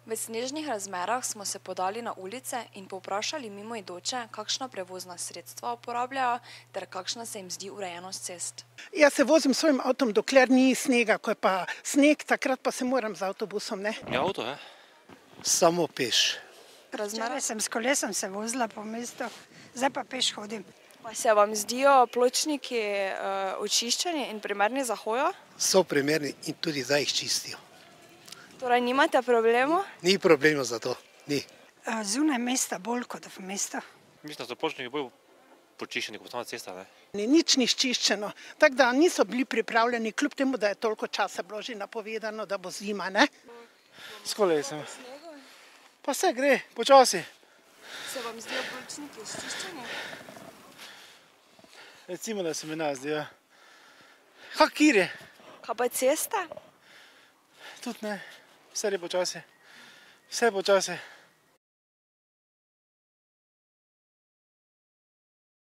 V snežnih razmerah smo se podali na ulice in povprašali mimoidoče, kakšna prevozna sredstva uporabljajo ter kakšna se jim zdi urejenost cest. Jaz se vozim s svojim avtom, dokler ni snega, ko je pa sneg, takrat pa se moram z avtobusom, ne? Ja, avto, ja. Samo peš. Včeraj sem s kolesom se vozila po mestu, zdaj pa peš hodim. Pa se vam zdijo pločniki očiščeni in primerni za hojo? So primerni in tudi zdaj jih čistijo. Torej nimate problema? Ni problema za to, ni. Zunaj mesta bolj kot v mestu. Mislim, da so pločniki bolj počiščeni kot sama cesta, ne? Nič ni čiščeno, tako da niso bili pripravljeni, kljub temu, da je toliko časa bilo že napovedano, da bo zima, ne? S kolesom. Pa vse gre, počasi. Se vam zdijo pločniki očiščeni? Recimo, da se mi nas zdijo. Kakire. Kaj pa ceste? Tudi ne, vse je počasi. Vse počasi.